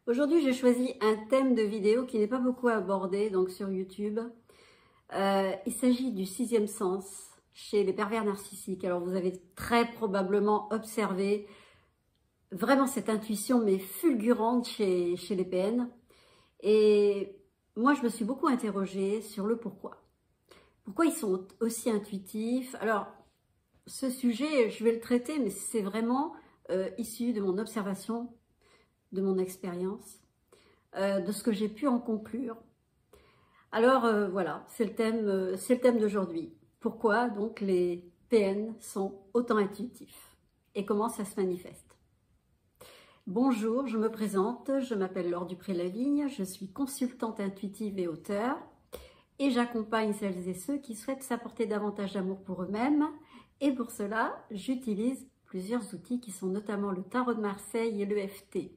Aujourd'hui, j'ai choisi un thème de vidéo qui n'est pas beaucoup abordé donc sur YouTube. Il s'agit du sixième sens chez les pervers narcissiques. Alors, vous avez très probablement observé vraiment cette intuition, mais fulgurante chez les PN. Et moi, je me suis beaucoup interrogée sur le pourquoi. Pourquoi ils sont aussi intuitifs? Alors, ce sujet, je vais le traiter, mais c'est vraiment issu de mon observation, de mon expérience, de ce que j'ai pu en conclure. Alors voilà, c'est le thème d'aujourd'hui. Pourquoi donc les PN sont autant intuitifs et comment ça se manifeste? Bonjour, je me présente, je m'appelle Laure Dupré-Lavigne, je suis consultante intuitive et auteure et j'accompagne celles et ceux qui souhaitent s'apporter davantage d'amour pour eux-mêmes et pour cela, j'utilise plusieurs outils qui sont notamment le tarot de Marseille et l'EFT.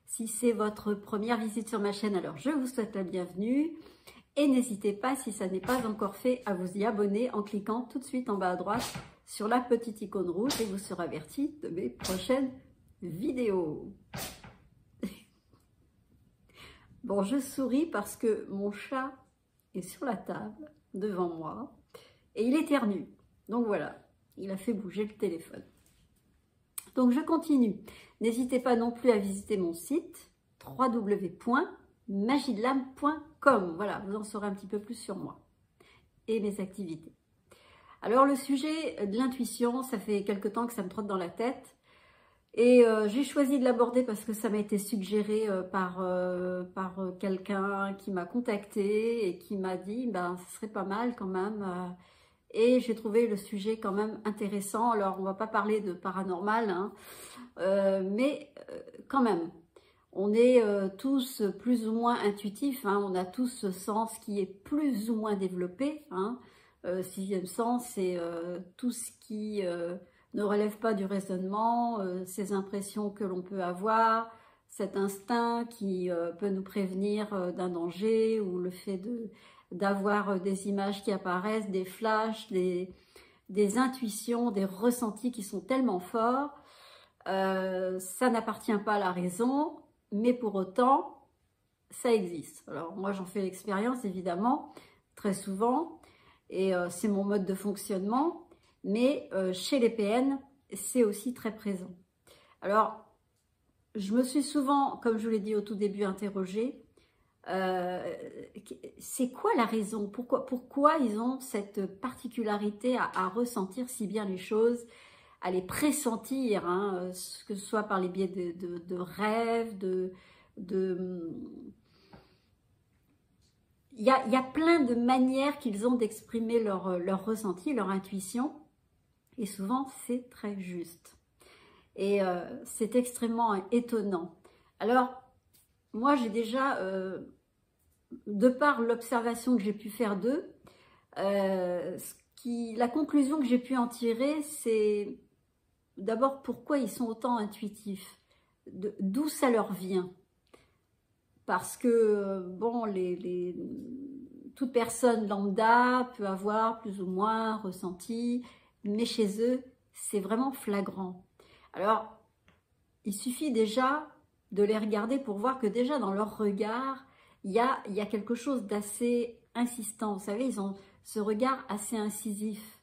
Si c'est votre première visite sur ma chaîne, alors je vous souhaite la bienvenue. Et n'hésitez pas, si ça n'est pas encore fait, à vous y abonner en cliquant tout de suite en bas à droite sur la petite icône rouge et vous serez averti de mes prochaines vidéos. Bon, je souris parce que mon chat est sur la table devant moi et il éternue. Donc voilà, il a fait bouger le téléphone. Donc je continue. N'hésitez pas non plus à visiter mon site www.magiedelame.com. Voilà, vous en saurez un petit peu plus sur moi et mes activités. Alors le sujet de l'intuition, ça fait quelque temps que ça me trotte dans la tête. Et j'ai choisi de l'aborder parce que ça m'a été suggéré par quelqu'un qui m'a contacté et qui m'a dit ben, ce serait pas mal quand même. Et j'ai trouvé le sujet quand même intéressant. Alors, on ne va pas parler de paranormal, hein, mais quand même, on est tous plus ou moins intuitifs. Hein, on a tous ce sens qui est plus ou moins développé. Hein. Sixième sens, c'est tout ce qui ne relève pas du raisonnement, ces impressions que l'on peut avoir, cet instinct qui peut nous prévenir d'un danger ou le fait d'avoir des images qui apparaissent, des flashs, des intuitions, des ressentis qui sont tellement forts. Ça n'appartient pas à la raison, mais pour autant, ça existe. Alors moi, j'en fais l'expérience, évidemment, très souvent, et c'est mon mode de fonctionnement, mais chez les PN, c'est aussi très présent. Alors, je me suis souvent, comme je vous l'ai dit au tout début, interrogée, c'est quoi la raison? Pourquoi ils ont cette particularité à ressentir si bien les choses, à les pressentir, hein, que ce soit par les biais de rêves, il y a plein de manières qu'ils ont d'exprimer leur ressenti, leur intuition, et souvent c'est très juste. Et c'est extrêmement étonnant. Alors, moi j'ai déjà, de par l'observation que j'ai pu faire d'eux, la conclusion que j'ai pu en tirer, c'est d'abord pourquoi ils sont autant intuitifs, d'où ça leur vient. Parce que, bon, toute personne lambda peut avoir plus ou moins ressenti, mais chez eux, c'est vraiment flagrant. Alors, il suffit déjà de les regarder pour voir que déjà dans leur regard, il y a quelque chose d'assez insistant. Vous savez, ils ont ce regard assez incisif.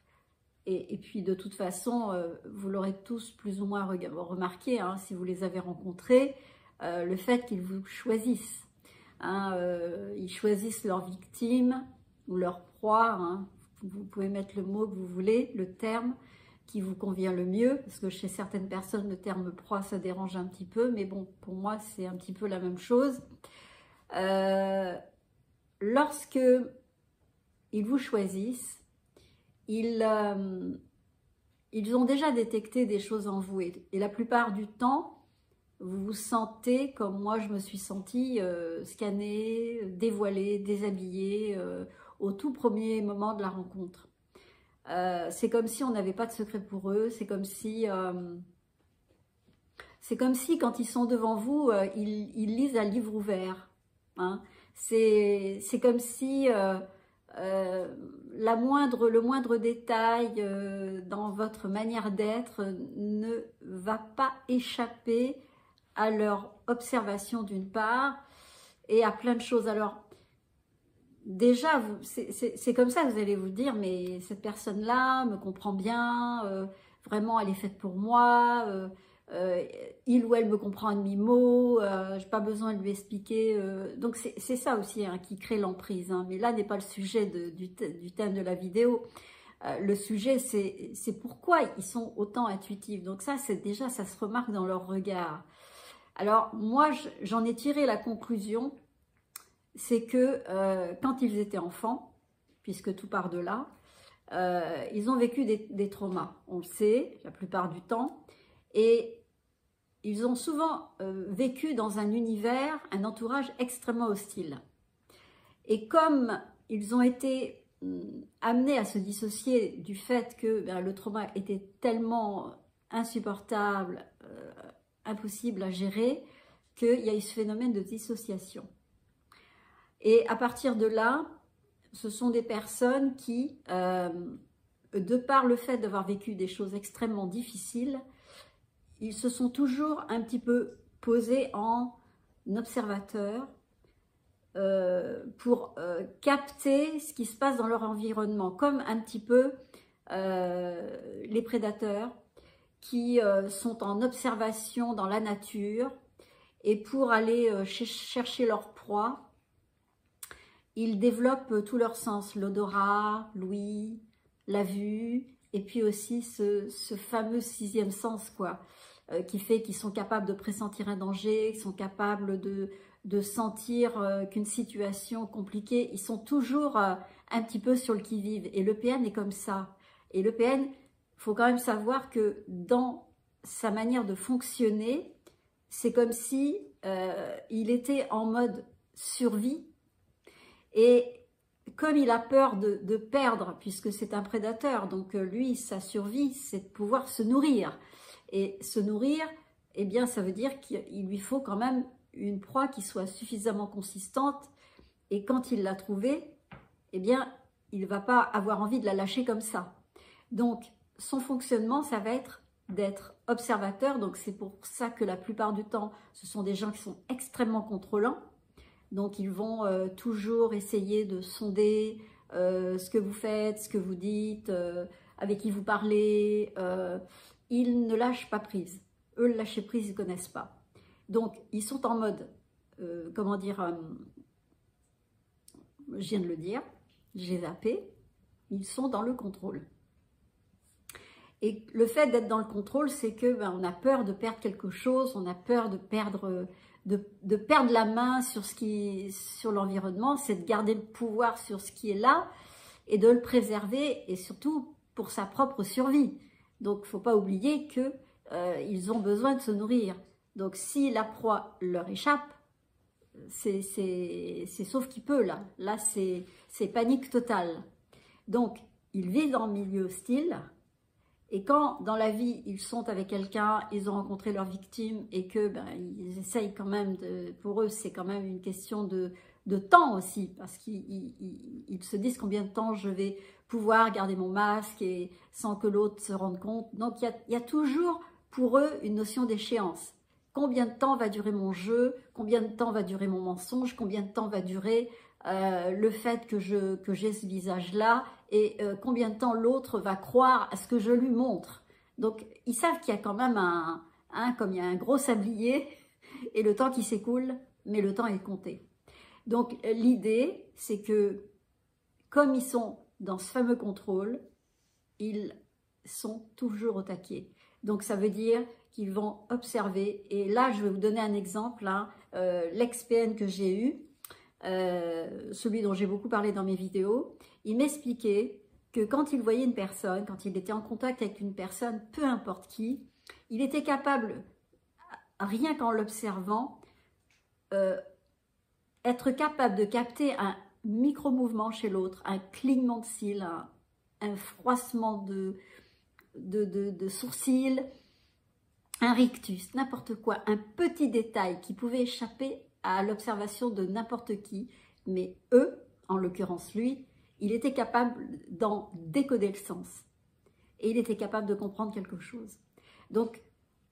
Et puis, de toute façon, vous l'aurez tous plus ou moins remarqué, hein, si vous les avez rencontrés, le fait qu'ils vous choisissent. Hein, ils choisissent leur victime ou leur proie. Hein. Vous pouvez mettre le mot que vous voulez, le terme qui vous convient le mieux, parce que chez certaines personnes, le terme proie, ça dérange un petit peu, mais bon, pour moi, c'est un petit peu la même chose. Lorsque ils vous choisissent, ils ont déjà détecté des choses en vous, et la plupart du temps, vous vous sentez comme moi je me suis sentie, scannée, dévoilée, déshabillée, au tout premier moment de la rencontre. C'est comme si on n'avait pas de secret pour eux, c'est comme si quand ils sont devant vous, ils lisent un livre ouvert. Hein. C'est comme si le moindre détail dans votre manière d'être ne va pas échapper à leur observation d'une part, et à plein de choses. Alors, déjà, c'est comme ça, vous allez vous dire, mais cette personne-là me comprend bien, vraiment, elle est faite pour moi, il ou elle me comprend à demi-mot, je n'ai pas besoin de lui expliquer. Donc, c'est ça aussi hein, qui crée l'emprise. Hein. Mais là n'est pas le sujet du thème de la vidéo. Le sujet, c'est pourquoi ils sont autant intuitifs. Donc ça, déjà, ça se remarque dans leur regard. Alors, moi, j'en ai tiré la conclusion, c'est que quand ils étaient enfants, puisque tout part de là, ils ont vécu des traumas, on le sait, la plupart du temps, et ils ont souvent vécu dans un univers, un entourage extrêmement hostile. Et comme ils ont été amenés à se dissocier du fait que le trauma était tellement insupportable, impossible à gérer, qu'il y a eu ce phénomène de dissociation. Et à partir de là, ce sont des personnes qui, de par le fait d'avoir vécu des choses extrêmement difficiles, ils se sont toujours un petit peu posés en observateurs pour capter ce qui se passe dans leur environnement, comme un petit peu les prédateurs qui sont en observation dans la nature et pour aller chercher leur proie, ils développent tous leurs sens, l'odorat, l'ouïe, la vue, et puis aussi ce fameux sixième sens, quoi, qui fait qu'ils sont capables de pressentir un danger, qu'ils sont capables de sentir qu'une situation compliquée, ils sont toujours un petit peu sur le qui-vive. Et l'EPN est comme ça. Et l'EPN, il faut quand même savoir que dans sa manière de fonctionner, c'est comme si il était en mode survie. Et comme il a peur de perdre, puisque c'est un prédateur, donc lui, sa survie, c'est de pouvoir se nourrir. Et se nourrir, eh bien, ça veut dire qu'il lui faut quand même une proie qui soit suffisamment consistante. Et quand il l'a trouvée, eh bien, il ne va pas avoir envie de la lâcher comme ça. Donc, son fonctionnement, ça va être d'être observateur. Donc, c'est pour ça que la plupart du temps, ce sont des gens qui sont extrêmement contrôlants. Donc, ils vont toujours essayer de sonder ce que vous faites, ce que vous dites, avec qui vous parlez. Ils ne lâchent pas prise. Eux, le lâcher prise, ils ne connaissent pas. Donc, ils sont en mode, comment dire, je viens de le dire, j'ai zappé, ils sont dans le contrôle. Et le fait d'être dans le contrôle, c'est que on a peur de perdre quelque chose, on a peur de perdre la main sur l'environnement, c'est de garder le pouvoir sur ce qui est là et de le préserver, et surtout pour sa propre survie. Donc, il ne faut pas oublier qu'ils ont besoin de se nourrir. Donc, si la proie leur échappe, c'est sauf qui peut, là. Là, c'est panique totale. Donc, ils vivent dans le milieu hostile. Et quand, dans la vie, ils sont avec quelqu'un, ils ont rencontré leur victime et que ils essayent quand même, pour eux, c'est quand même une question de temps aussi, parce qu'ils se disent combien de temps je vais pouvoir garder mon masque et sans que l'autre se rende compte. Donc, il y a toujours pour eux une notion d'échéance. Combien de temps va durer mon jeu? Combien de temps va durer mon mensonge? Combien de temps va durer le fait que j'ai ce visage-là? Et combien de temps l'autre va croire à ce que je lui montre? Donc, ils savent qu'il y a quand même comme il y a un gros sablier et le temps qui s'écoule, mais le temps est compté. Donc, l'idée, c'est que comme ils sont dans ce fameux contrôle, ils sont toujours au taquet. Donc, ça veut dire qu'ils vont observer. Et là, je vais vous donner un exemple. Hein, l'ex-PN que j'ai eu, celui dont j'ai beaucoup parlé dans mes vidéos, il m'expliquait que quand il voyait une personne, quand il était en contact avec une personne, peu importe qui, il était capable, rien qu'en l'observant, être capable de capter un micro-mouvement chez l'autre, un clignement de cils, un froissement de sourcils, un rictus, n'importe quoi, un petit détail qui pouvait échapper à l'observation de n'importe qui, mais eux, en l'occurrence lui, il était capable d'en décoder le sens. Et il était capable de comprendre quelque chose. Donc,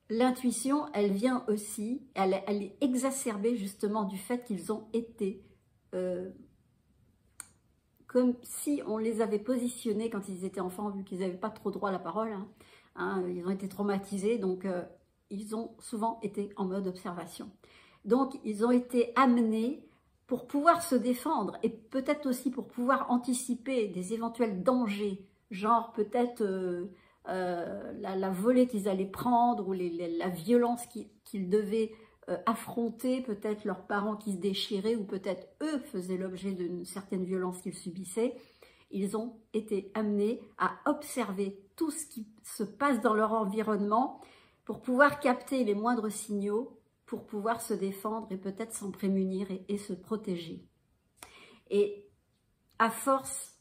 l'intuition, elle vient aussi, elle est exacerbée justement du fait qu'ils ont été comme si on les avait positionnés quand ils étaient enfants, vu qu'ils n'avaient pas trop droit à la parole, ils ont été traumatisés, donc ils ont souvent été en mode observation. Donc ils ont été amenés pour pouvoir se défendre et peut-être aussi pour pouvoir anticiper des éventuels dangers, genre peut-être la volée qu'ils allaient prendre ou la violence qu'ils devaient affronter, peut-être leurs parents qui se déchiraient ou peut-être eux faisaient l'objet d'une certaine violence qu'ils subissaient. Ils ont été amenés à observer tout ce qui se passe dans leur environnement pour pouvoir capter les moindres signaux, pour pouvoir se défendre et peut-être s'en prémunir et se protéger. Et à force,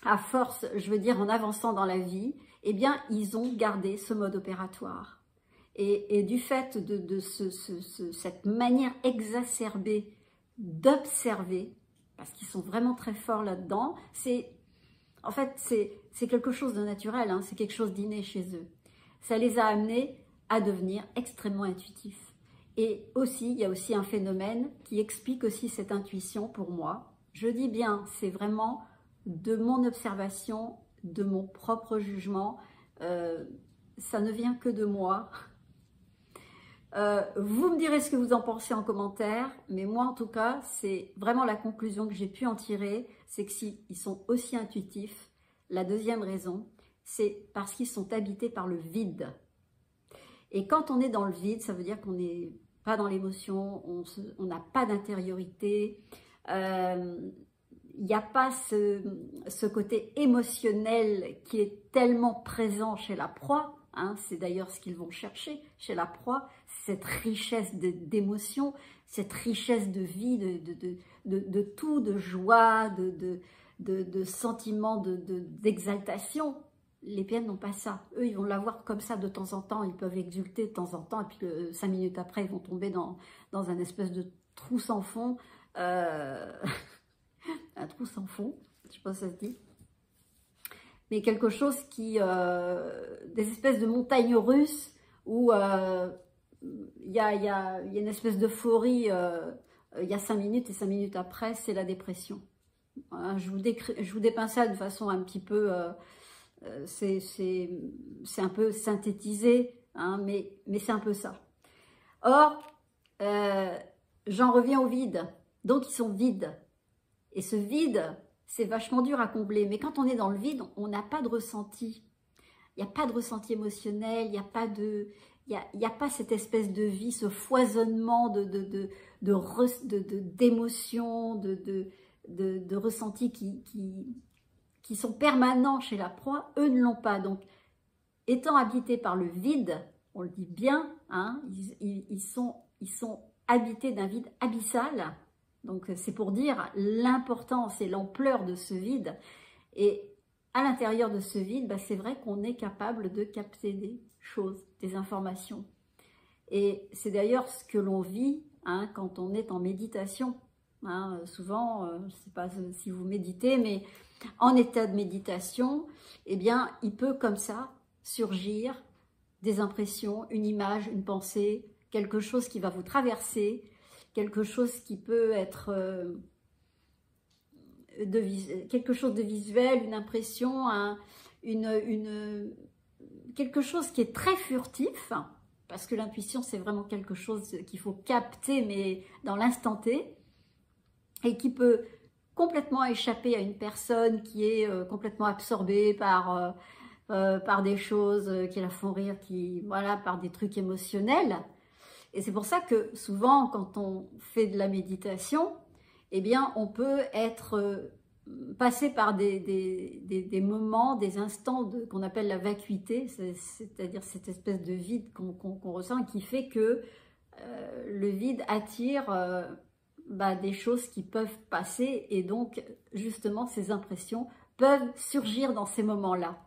je veux dire en avançant dans la vie, eh bien, ils ont gardé ce mode opératoire. Et du fait de cette manière exacerbée d'observer, parce qu'ils sont vraiment très forts là-dedans, en fait, c'est quelque chose de naturel, hein, c'est quelque chose d'inné chez eux. Ça les a amenés à devenir extrêmement intuitifs. Et aussi, il y a aussi un phénomène qui explique aussi cette intuition pour moi. Je dis bien, c'est vraiment de mon observation, de mon propre jugement, ça ne vient que de moi. Vous me direz ce que vous en pensez en commentaire, mais moi en tout cas, c'est vraiment la conclusion que j'ai pu en tirer, c'est que s'ils sont aussi intuitifs, la deuxième raison, c'est parce qu'ils sont habités par le vide. Et quand on est dans le vide, ça veut dire qu'on n'est pas dans l'émotion, on n'a pas d'intériorité, il n'y a pas ce côté émotionnel qui est tellement présent chez la proie. Hein, c'est d'ailleurs ce qu'ils vont chercher chez la proie, cette richesse d'émotions, cette richesse de vie, de tout, de joie, de sentiments, d'exaltation. Les PN n'ont pas ça. Eux, ils vont l'avoir comme ça de temps en temps, ils peuvent exulter de temps en temps, et puis 5 minutes après, ils vont tomber dans un espèce de trou sans fond, un trou sans fond, je ne sais pas si ça se dit. Mais quelque chose qui, des espèces de montagnes russes où il y a une espèce d'euphorie, il y a 5 minutes et 5 minutes après, c'est la dépression. Voilà, je vous dépeins ça de façon un petit peu, c'est un peu synthétisé, hein, mais c'est un peu ça. Or, j'en reviens au vide, donc ils sont vides. Et ce vide, c'est vachement dur à combler, mais quand on est dans le vide, on n'a pas de ressenti. Il n'y a pas de ressenti émotionnel, il n'y a pas pas cette espèce de vie, ce foisonnement d'émotions, de ressentis qui sont permanents chez la proie. Eux ne l'ont pas. Donc, étant habités par le vide, on le dit bien, hein, ils sont habités d'un vide abyssal. Donc, c'est pour dire l'importance et l'ampleur de ce vide. Et à l'intérieur de ce vide, bah, c'est vrai qu'on est capable de capter des choses, des informations. Et c'est d'ailleurs ce que l'on vit, hein, quand on est en méditation. Hein, souvent, je ne sais pas si vous méditez, mais en état de méditation, eh bien, il peut comme ça surgir des impressions, une image, une pensée, quelque chose qui va vous traverser, quelque chose qui peut être quelque chose de visuel, une impression, quelque chose qui est très furtif, parce que l'intuition, c'est vraiment quelque chose qu'il faut capter, mais dans l'instant T, et qui peut complètement échapper à une personne qui est complètement absorbée par des choses qui la font rire, voilà, par des trucs émotionnels. Et c'est pour ça que souvent, quand on fait de la méditation, eh bien, on peut être passé par des moments, des instants qu'on appelle la vacuité, c'est-à-dire cette espèce de vide qu'on ressent, qui fait que le vide attire des choses qui peuvent passer, et donc, justement, ces impressions peuvent surgir dans ces moments-là.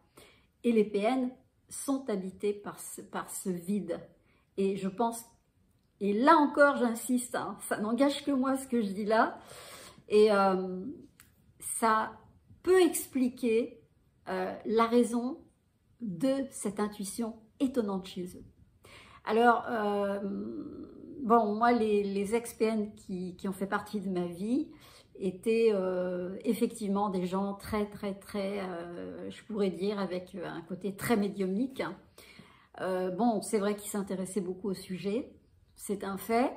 Et les PN sont habités par ce vide. Et je pense, et là encore j'insiste, hein, ça n'engage que moi ce que je dis là, et ça peut expliquer la raison de cette intuition étonnante chez eux. Alors, bon, moi, les ex-PN qui ont fait partie de ma vie étaient effectivement des gens très, je pourrais dire, avec un côté très médiumnique. Bon, c'est vrai qu'ils s'intéressaient beaucoup au sujet, c'est un fait,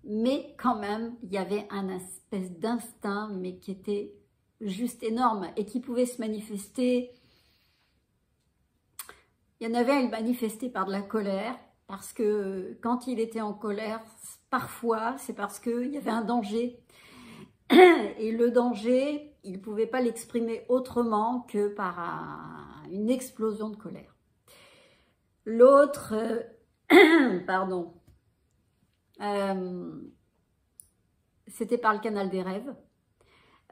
mais quand même, il y avait un espèce d'instinct, mais qui était juste énorme et qui pouvait se manifester. Il y en avait à le manifester par de la colère, parce que quand il était en colère, parfois, c'est parce qu'il y avait un danger. Et le danger, il ne pouvait pas l'exprimer autrement que par une explosion de colère. L'autre, pardon, c'était par le canal des rêves.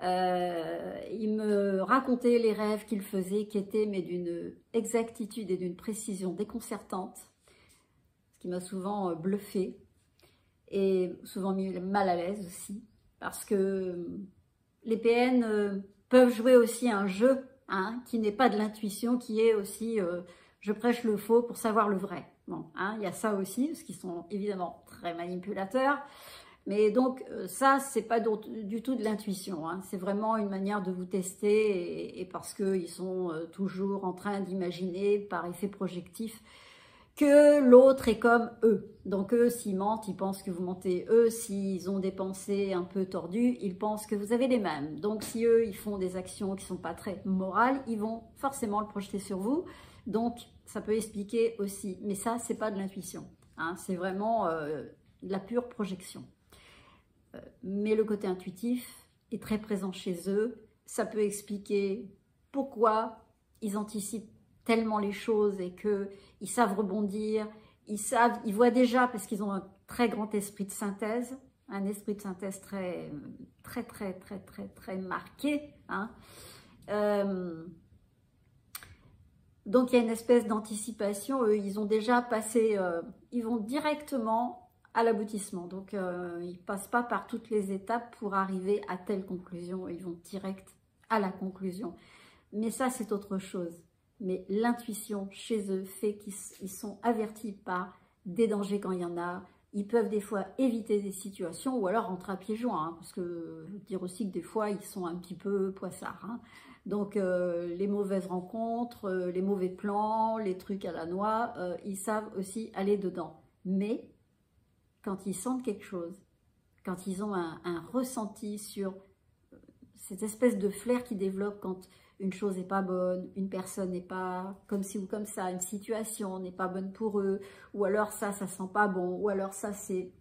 Il me racontait les rêves qu'il faisait, qui étaient mais d'une exactitude et d'une précision déconcertante, ce qui m'a souvent bluffé et souvent mis mal à l'aise aussi, parce que les PN peuvent jouer aussi un jeu hein, qui n'est pas de l'intuition, qui est aussi je prêche le faux pour savoir le vrai. Bon, hein, il y a ça aussi, parce qu'ils sont évidemment très manipulateurs. Mais donc ça, c'est pas du tout de l'intuition. Hein. C'est vraiment une manière de vous tester et parce qu'ils sont toujours en train d'imaginer par effet projectif que l'autre est comme eux. Donc eux, s'ils mentent, ils pensent que vous mentez. Eux, s'ils ont des pensées un peu tordues, ils pensent que vous avez les mêmes. Donc si eux, ils font des actions qui sont pas très morales, ils vont forcément le projeter sur vous. Donc ça peut expliquer aussi. Mais ça, c'est pas de l'intuition. Hein. C'est vraiment de la pure projection. Mais le côté intuitif est très présent chez eux. Ça peut expliquer pourquoi ils anticipent tellement les choses et qu'ils savent rebondir, ils voient déjà, parce qu'ils ont un très grand esprit de synthèse, un esprit de synthèse très marqué. Hein. Donc il y a une espèce d'anticipation, eux ils ont déjà passé, ils vont directement à l'aboutissement. Donc, ils ne passent pas par toutes les étapes pour arriver à telle conclusion. Ils vont direct à la conclusion. Mais ça, c'est autre chose. Mais l'intuition chez eux fait qu'ils sont avertis par des dangers quand il y en a. Ils peuvent des fois éviter des situations ou alors rentrer à pieds joints. Hein, parce que je veux dire aussi que des fois, ils sont un petit peu poissards. Hein. Donc, les mauvaises rencontres, les mauvais plans, les trucs à la noix, ils savent aussi aller dedans. Mais quand ils sentent quelque chose, quand ils ont un ressenti sur cette espèce de flair qui développe quand une chose n'est pas bonne, une personne n'est pas comme ci ou comme ça, une situation n'est pas bonne pour eux, ou alors ça sent pas bon, ou alors ça c'est...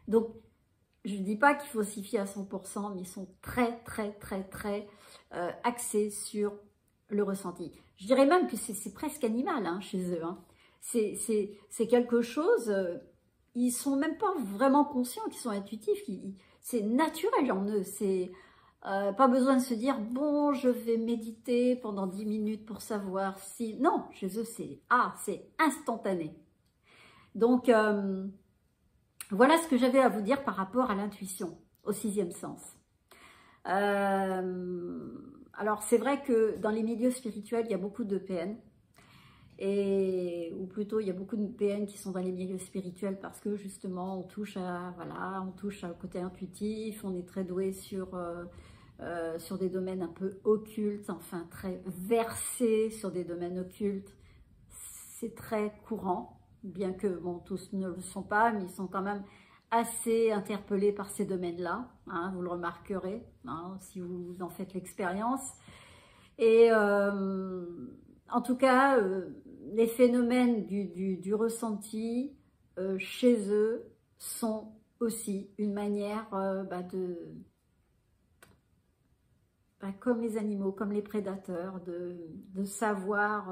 Donc, je ne dis pas qu'il faut s'y fier à 100%, mais ils sont très axés sur le ressenti. Je dirais même que c'est presque animal hein, chez eux. Hein. C'est quelque chose... ils sont même pas vraiment conscients qu'ils sont intuitifs, c'est naturel en eux, c'est pas besoin de se dire bon je vais méditer pendant 10 minutes pour savoir si... Non, chez eux c'est instantané. Donc voilà ce que j'avais à vous dire par rapport à l'intuition, au sixième sens. Alors c'est vrai que dans les milieux spirituels il y a beaucoup de PN, ou plutôt il y a beaucoup de PN qui sont dans les milieux spirituels parce que justement on touche au côté intuitif, on est très doué sur des domaines un peu occultes, enfin très versés sur des domaines occultes. C'est très courant, bien que bon, tous ne le sont pas, mais ils sont quand même assez interpellés par ces domaines-là, hein, vous le remarquerez hein, si vous en faites l'expérience. Et en tout cas, les phénomènes du ressenti chez eux sont aussi une manière comme les animaux, comme les prédateurs, de savoir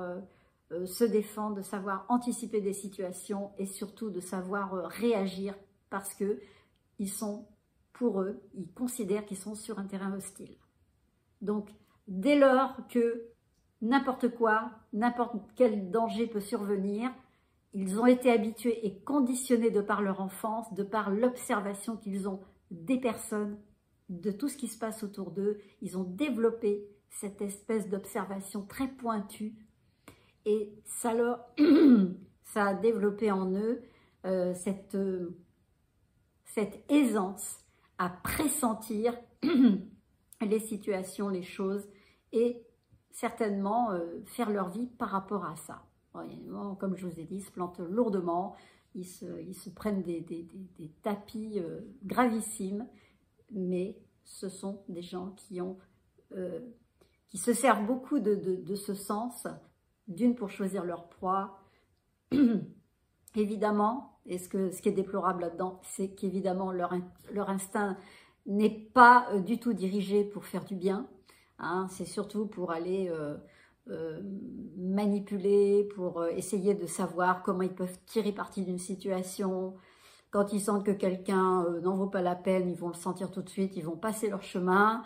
se défendre, de savoir anticiper des situations et surtout de savoir réagir parce que ils sont, pour eux, ils considèrent qu'ils sont sur un terrain hostile. Donc, dès lors que n'importe quoi, n'importe quel danger peut survenir, ils ont été habitués et conditionnés de par leur enfance, de par l'observation qu'ils ont des personnes, de tout ce qui se passe autour d'eux. Ils ont développé cette espèce d'observation très pointue et ça a développé en eux cette aisance à pressentir les situations, les choses, et certainement faire leur vie par rapport à ça. Comme je vous ai dit, ils se plantent lourdement, ils se prennent des tapis gravissimes, mais ce sont des gens qui se servent beaucoup de ce sens, d'une pour choisir leur proie, évidemment, et ce qui est déplorable là-dedans, c'est qu'évidemment leur instinct n'est pas du tout dirigé pour faire du bien, hein, c'est surtout pour aller manipuler, pour essayer de savoir comment ils peuvent tirer parti d'une situation. Quand ils sentent que quelqu'un n'en vaut pas la peine, ils vont le sentir tout de suite, ils vont passer leur chemin.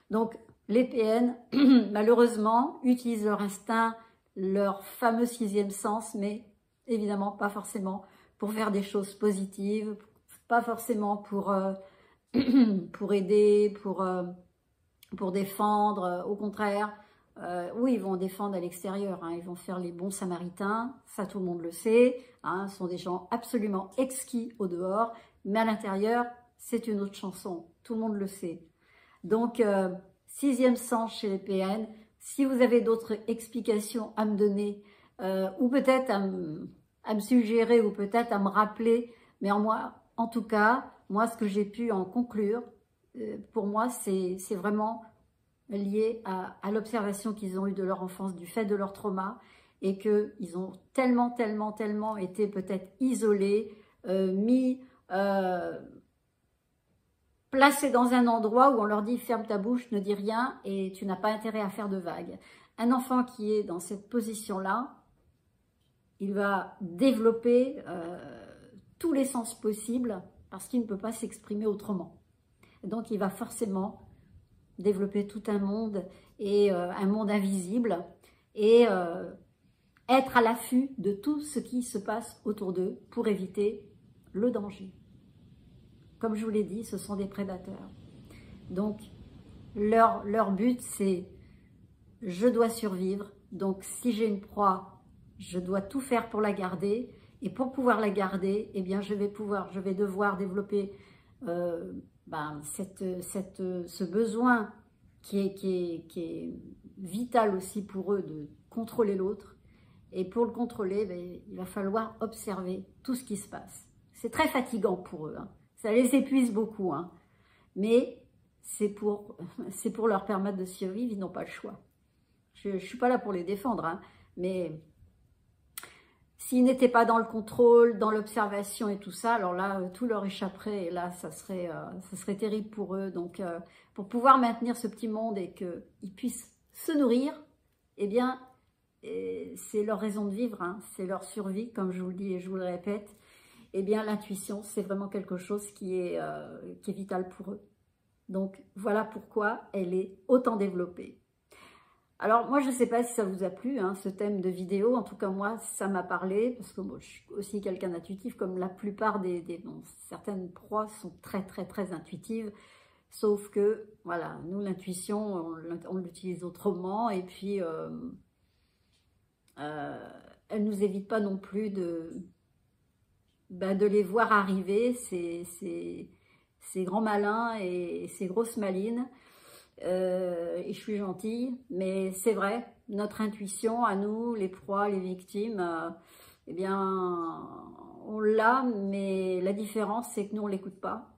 Donc les PN, malheureusement, utilisent leur instinct, leur fameux sixième sens, mais évidemment pas forcément pour faire des choses positives, pas forcément pour aider, pour défendre, au contraire. Oui, ils vont défendre à l'extérieur, hein, ils vont faire les bons samaritains, ça tout le monde le sait, hein, ce sont des gens absolument exquis au dehors, mais à l'intérieur, c'est une autre chanson, tout le monde le sait. Donc, sixième sens chez les PN, si vous avez d'autres explications à me donner, ou peut-être à me suggérer, ou peut-être à me rappeler, mais en tout cas, moi, ce que j'ai pu en conclure, pour moi, c'est vraiment lié à l'observation qu'ils ont eue de leur enfance, du fait de leur trauma, et qu'ils ont tellement été peut-être isolés, placés dans un endroit où on leur dit « ferme ta bouche, ne dis rien et tu n'as pas intérêt à faire de vagues ». Un enfant qui est dans cette position-là, il va développer tous les sens possibles parce qu'il ne peut pas s'exprimer autrement. Donc, il va forcément développer tout un monde, et un monde invisible, et être à l'affût de tout ce qui se passe autour d'eux pour éviter le danger. Comme je vous l'ai dit, ce sont des prédateurs. Donc, leur but, c'est « je dois survivre ». Donc, si j'ai une proie, je dois tout faire pour la garder. Et pour pouvoir la garder, eh bien, je vais devoir développer ce besoin qui est vital aussi pour eux de contrôler l'autre. Et pour le contrôler, il va falloir observer tout ce qui se passe. C'est très fatigant pour eux, hein. Ça les épuise beaucoup, hein. Mais c'est pour leur permettre de survivre, ils n'ont pas le choix. Je ne suis pas là pour les défendre, hein, mais s'ils n'étaient pas dans le contrôle, dans l'observation et tout ça, alors là, tout leur échapperait, et là, ça serait terrible pour eux. Donc, pour pouvoir maintenir ce petit monde et qu'ils puissent se nourrir, eh bien, c'est leur raison de vivre, hein, c'est leur survie, comme je vous le dis et je vous le répète. Eh bien, l'intuition, c'est vraiment quelque chose qui est vital pour eux. Donc, voilà pourquoi elle est autant développée. Alors, moi, je ne sais pas si ça vous a plu, hein, ce thème de vidéo. En tout cas, moi, ça m'a parlé, parce que moi, je suis aussi quelqu'un d'intuitif, comme la plupart certaines proies sont très intuitives. Sauf que, voilà, nous, l'intuition, on l'utilise autrement. Et puis, elle ne nous évite pas non plus de les voir arriver, ces grands malins et ces grosses malines. Et je suis gentille, mais c'est vrai, notre intuition à nous, les proies, les victimes, eh bien, on l'a, mais la différence, c'est que nous, on l'écoute pas.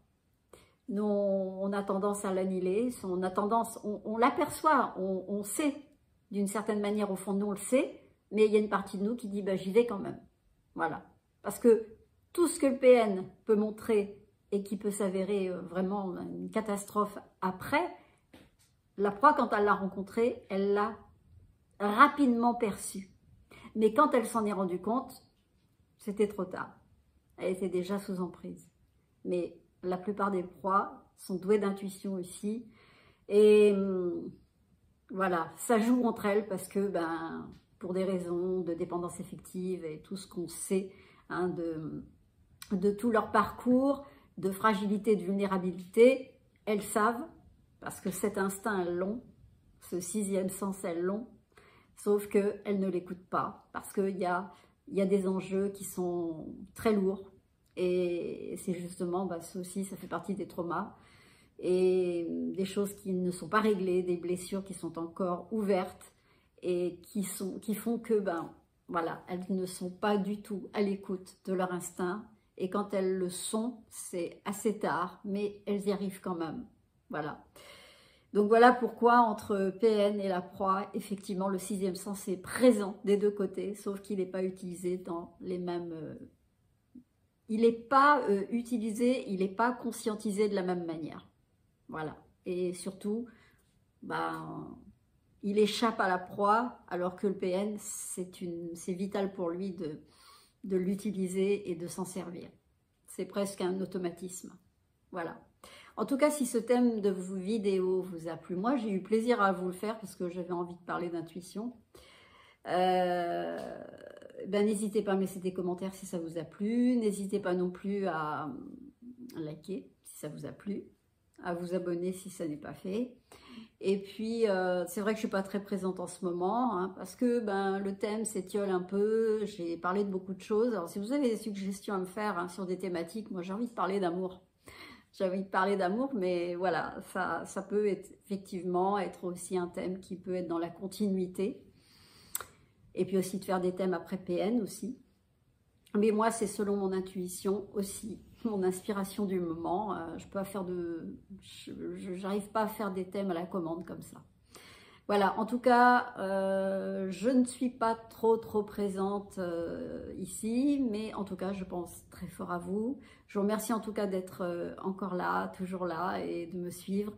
Nous, on a tendance à l'annihiler, on l'aperçoit, on sait, d'une certaine manière, au fond de nous, on le sait, mais il y a une partie de nous qui dit, bah, j'y vais quand même. Voilà. Parce que tout ce que le PN peut montrer et qui peut s'avérer vraiment une catastrophe après, la proie, quand elle l'a rencontré, elle l'a rapidement perçu. Mais quand elle s'en est rendue compte, c'était trop tard. Elle était déjà sous emprise. Mais la plupart des proies sont douées d'intuition aussi. Et voilà, ça joue entre elles parce que, pour des raisons de dépendance affective et tout ce qu'on sait, hein, de tout leur parcours, de fragilité, de vulnérabilité, elles savent, parce que cet instinct, elles l'ont, ce sixième sens, elles l'ont, sauf qu'elles ne l'écoutent pas, parce qu'il y a des enjeux qui sont très lourds, Et c'est justement, ça aussi, ça fait partie des traumas. Et des choses qui ne sont pas réglées, des blessures qui sont encore ouvertes et qui font que, voilà, elles ne sont pas du tout à l'écoute de leur instinct. Et quand elles le sont, c'est assez tard, mais elles y arrivent quand même. Voilà. Donc voilà pourquoi entre PN et la proie, effectivement, le sixième sens est présent des deux côtés, sauf qu'il n'est pas utilisé dans les mêmes... il n'est pas utilisé, il n'est pas conscientisé de la même manière. Voilà. Et surtout, il échappe à la proie, alors que le PN, c'est vital pour lui de l'utiliser et de s'en servir. C'est presque un automatisme. Voilà. En tout cas, si ce thème de vos vidéos vous a plu, moi j'ai eu plaisir à vous le faire parce que j'avais envie de parler d'intuition. N'hésitez pas à me laisser des commentaires si ça vous a plu. N'hésitez pas non plus à liker si ça vous a plu, à vous abonner si ça n'est pas fait. Et puis, c'est vrai que je ne suis pas très présente en ce moment, hein, parce que le thème s'étiole un peu, j'ai parlé de beaucoup de choses. Alors, si vous avez des suggestions à me faire sur des thématiques, moi j'ai envie de parler d'amour. J'ai envie de parler d'amour, mais voilà, ça peut effectivement être aussi un thème qui peut être dans la continuité. Et puis aussi de faire des thèmes après PN aussi. Mais moi, c'est selon mon intuition aussi, mon inspiration du moment. J'arrive pas à faire des thèmes à la commande comme ça. Voilà, en tout cas, je ne suis pas trop présente ici, mais en tout cas, je pense très fort à vous. Je vous remercie en tout cas d'être encore là, toujours là et de me suivre.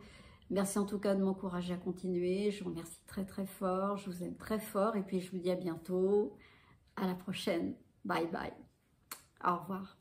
Merci en tout cas de m'encourager à continuer. Je vous remercie très fort, je vous aime très fort et puis je vous dis à bientôt. À la prochaine. Bye bye. Au revoir.